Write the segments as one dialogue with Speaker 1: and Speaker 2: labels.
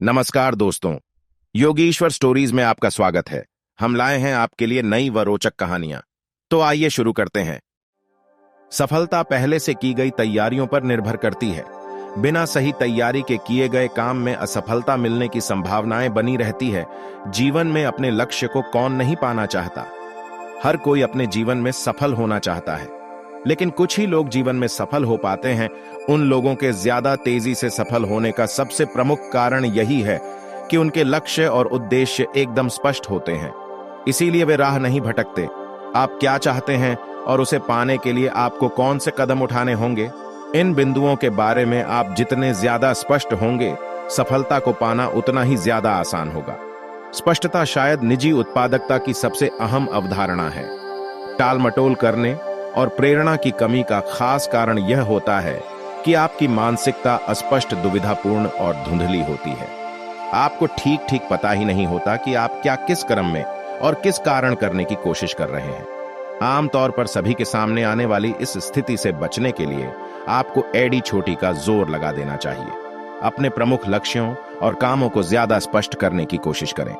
Speaker 1: नमस्कार दोस्तों, योगेश्वर स्टोरीज में आपका स्वागत है। हम लाए हैं आपके लिए नई व रोचक कहानियां। तो आइए शुरू करते हैं। सफलता पहले से की गई तैयारियों पर निर्भर करती है। बिना सही तैयारी के किए गए काम में असफलता मिलने की संभावनाएं बनी रहती है। जीवन में अपने लक्ष्य को कौन नहीं पाना चाहता। हर कोई अपने जीवन में सफल होना चाहता है, लेकिन कुछ ही लोग जीवन में सफल हो पाते हैं। उन लोगों के ज्यादा तेजी से सफल होने का सबसे प्रमुख कारण यही है कि उनके लक्ष्य और उद्देश्य एकदम स्पष्ट होते हैं। इसीलिए वे राह नहीं भटकते। आप क्या चाहते हैं और उसे पाने के लिए आपको कौन से कदम उठाने होंगे, इन बिंदुओं के बारे में आप जितने ज्यादा स्पष्ट होंगे, सफलता को पाना उतना ही ज्यादा आसान होगा। स्पष्टता शायद निजी उत्पादकता की सबसे अहम अवधारणा है। टालमटोल करने और प्रेरणा की कमी का खास कारण यह होता है कि आपकी मानसिकता अस्पष्ट, दुविधापूर्ण और धुंधली होती है। आपको ठीक ठीक पता ही नहीं होता कि आप क्या, किस क्रम में और किस कारण करने की कोशिश कर रहे हैं। आमतौर पर सभी के सामने आने वाली इस स्थिति से बचने के लिए आपको एड़ी छोटी का जोर लगा देना चाहिए। अपने प्रमुख लक्ष्यों और कामों को ज्यादा स्पष्ट करने की कोशिश करें।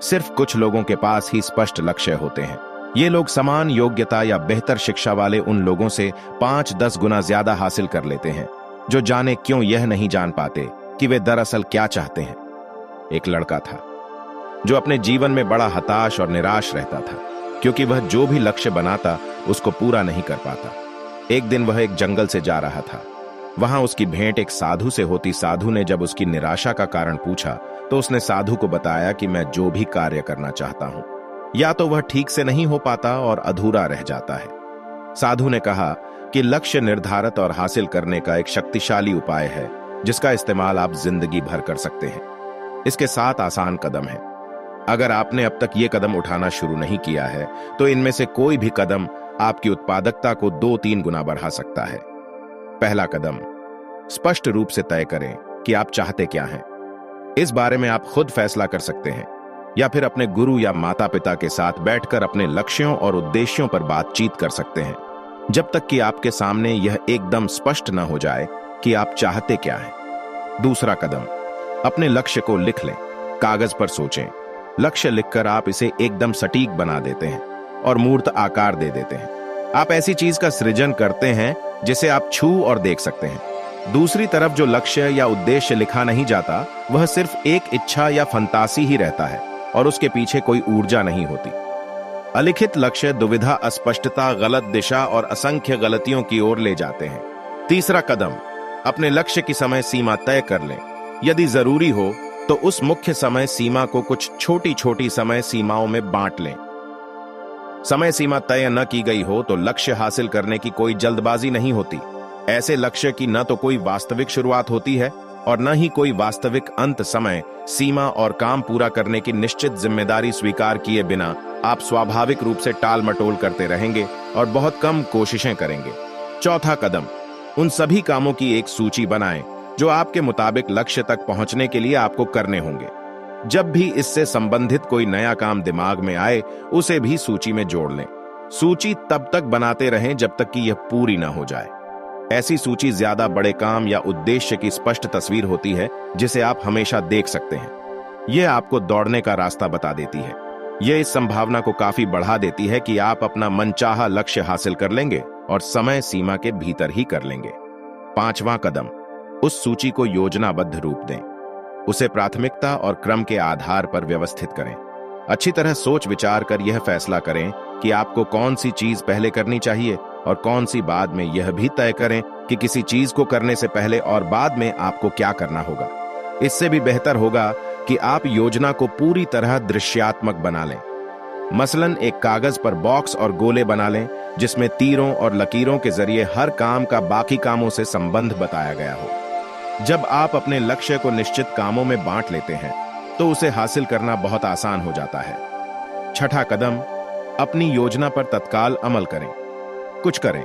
Speaker 1: सिर्फ कुछ लोगों के पास ही स्पष्ट लक्ष्य होते हैं। ये लोग समान योग्यता या बेहतर शिक्षा वाले उन लोगों से 5-10 गुना ज्यादा हासिल कर लेते हैं, जो जाने क्यों यह नहीं जान पाते कि वे दरअसल क्या चाहते हैं। एक लड़का था जो अपने जीवन में बड़ा हताश और निराश रहता था, क्योंकि वह जो भी लक्ष्य बनाता उसको पूरा नहीं कर पाता। एक दिन वह एक जंगल से जा रहा था। वहां उसकी भेंट एक साधु से होती। साधु ने जब उसकी निराशा का कारण पूछा तो उसने साधु को बताया कि मैं जो भी कार्य करना चाहता हूं, या तो वह ठीक से नहीं हो पाता और अधूरा रह जाता है। साधु ने कहा कि लक्ष्य निर्धारित और हासिल करने का एक शक्तिशाली उपाय है, जिसका इस्तेमाल आप जिंदगी भर कर सकते हैं। इसके 7 आसान कदम हैं। अगर आपने अब तक ये कदम उठाना शुरू नहीं किया है, तो इनमें से कोई भी कदम आपकी उत्पादकता को 2-3 गुना बढ़ा सकता है। पहला कदम, स्पष्ट रूप से तय करें कि आप चाहते क्या हैं। इस बारे में आप खुद फैसला कर सकते हैं, या फिर अपने गुरु या माता पिता के साथ बैठकर अपने लक्ष्यों और उद्देश्यों पर बातचीत कर सकते हैं, जब तक कि आपके सामने यह एकदम स्पष्ट न हो जाए कि आप चाहते क्या हैं। दूसरा कदम, अपने लक्ष्य को लिख लें। कागज पर सोचें। लक्ष्य लिखकर आप इसे एकदम सटीक बना देते हैं और मूर्त आकार दे देते हैं। आप ऐसी चीज का सृजन करते हैं जिसे आप छू और देख सकते हैं। दूसरी तरफ जो लक्ष्य या उद्देश्य लिखा नहीं जाता, वह सिर्फ एक इच्छा या फंतासी ही रहता है और उसके पीछे कोई ऊर्जा नहीं होती। अलिखित लक्ष्य दुविधा, अस्पष्टता, गलत दिशा और असंख्य गलतियों की ओर ले जाते हैं। तीसरा कदम, अपने लक्ष्य की समय सीमा तय कर लें। यदि जरूरी हो तो उस मुख्य समय सीमा को कुछ छोटी छोटी समय सीमाओं में बांट लें। समय सीमा तय न की गई हो तो लक्ष्य हासिल करने की कोई जल्दबाजी नहीं होती। ऐसे लक्ष्य की न तो कोई वास्तविक शुरुआत होती है और न ही कोई वास्तविक अंत। समय सीमा और काम पूरा करने की निश्चित जिम्मेदारी स्वीकार किए बिना आप स्वाभाविक रूप से टाल मटोल करते रहेंगे और बहुत कम कोशिशें करेंगे। चौथा कदम, उन सभी कामों की एक सूची बनाएं जो आपके मुताबिक लक्ष्य तक पहुंचने के लिए आपको करने होंगे। जब भी इससे संबंधित कोई नया काम दिमाग में आए, उसे भी सूची में जोड़ लें। सूची तब तक बनाते रहें जब तक कि यह पूरी ना हो जाए। ऐसी सूची ज्यादा बड़े काम या उद्देश्य की स्पष्ट तस्वीर होती है, जिसे आप हमेशा देख सकते हैं। यह आपको दौड़ने का रास्ता बता देती है। यह इस संभावना को काफी बढ़ा देती है कि आप अपना मनचाहा लक्ष्य हासिल कर लेंगे और समय सीमा के भीतर ही कर लेंगे। पांचवां कदम, उस सूची को योजनाबद्ध रूप दें। उसे प्राथमिकता और क्रम के आधार पर व्यवस्थित करें। अच्छी तरह सोच विचार कर यह फैसला करें कि आपको कौन सी चीज पहले करनी चाहिए और कौन सी बाद में। यह भी तय करें कि किसी चीज को करने से पहले और बाद में आपको क्या करना होगा। इससे भी बेहतर होगा कि आप योजना को पूरी तरह दृश्यात्मक बना लें। मसलन एक कागज पर बॉक्स और गोले बना लें, जिसमें तीरों और लकीरों के जरिए हर काम का बाकी कामों से संबंध बताया गया हो। जब आप अपने लक्ष्य को निश्चित कामों में बांट लेते हैं, तो उसे हासिल करना बहुत आसान हो जाता है। छठा कदम, अपनी योजना पर तत्काल अमल करें। कुछ करें,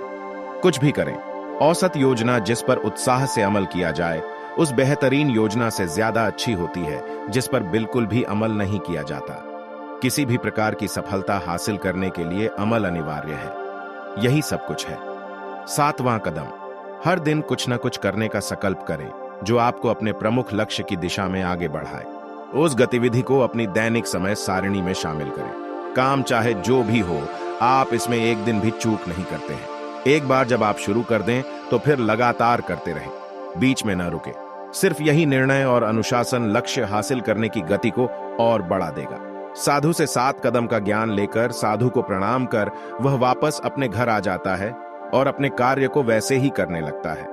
Speaker 1: कुछ भी करें। औसत योजना जिस पर उत्साह से अमल किया जाए, उस बेहतरीन योजना से ज्यादा अच्छी होती है जिस पर बिल्कुल भी अमल नहीं किया जाता। किसी भी प्रकार की सफलता हासिल करने के लिए अमल अनिवार्य है। यही सब कुछ है। सातवां कदम, हर दिन कुछ न कुछ करने का संकल्प करें। जो आपको अपने प्रमुख लक्ष्य की दिशा में आगे बढ़ाए। उस गतिविधि को अपनी दैनिक समय सारिणी में शामिल करें। काम चाहे जो भी हो, आप इसमें एक दिन भी चूक नहीं करते हैं। एक बार जब आप शुरू कर दें तो फिर लगातार करते रहें, बीच में न रुके। सिर्फ यही निर्णय और अनुशासन लक्ष्य हासिल करने की गति को और बढ़ा देगा। साधु से 7 कदम का ज्ञान लेकर साधु को प्रणाम कर वह वापस अपने घर आ जाता है और अपने कार्य को वैसे ही करने लगता है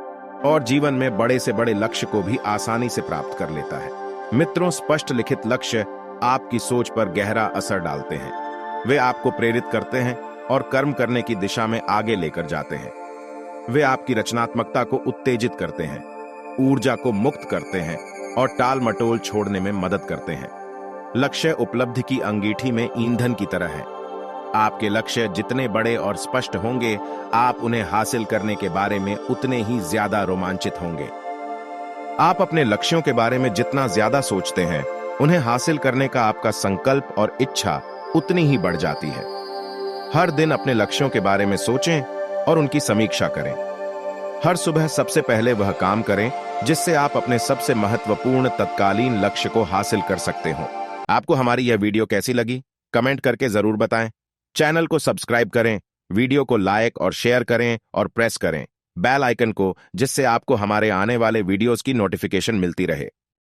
Speaker 1: और जीवन में बड़े से बड़े लक्ष्य को भी आसानी से प्राप्त कर लेता है। मित्रों, स्पष्ट लिखित लक्ष्य आपकी सोच पर गहरा असर डालते हैं। वे आपको प्रेरित करते हैं और कर्म करने की दिशा में आगे लेकर जाते हैं। वे आपकी रचनात्मकता को उत्तेजित करते हैं, ऊर्जा को मुक्त करते हैं और टाल मटोल छोड़ने में मदद करते हैं। लक्ष्य उपलब्धि की अंगीठी में ईंधन की तरह है। आपके लक्ष्य जितने बड़े और स्पष्ट होंगे, आप उन्हें हासिल करने के बारे में उतने ही ज्यादा रोमांचित होंगे। आप अपने लक्ष्यों के बारे में जितना ज्यादा सोचते हैं, उन्हें हासिल करने का आपका संकल्प और इच्छा उतनी ही बढ़ जाती है। हर दिन अपने लक्ष्यों के बारे में सोचें और उनकी समीक्षा करें। हर सुबह सबसे पहले वह काम करें जिससे आप अपने सबसे महत्वपूर्ण तत्कालीन लक्ष्य को हासिल कर सकते हो। आपको हमारी यह वीडियो कैसी लगी? कमेंट करके जरूर बताएं। चैनल को सब्सक्राइब करें, वीडियो को लाइक और शेयर करें और प्रेस करें बेल आइकन को, जिससे आपको हमारे आने वाले वीडियोस की नोटिफिकेशन मिलती रहे।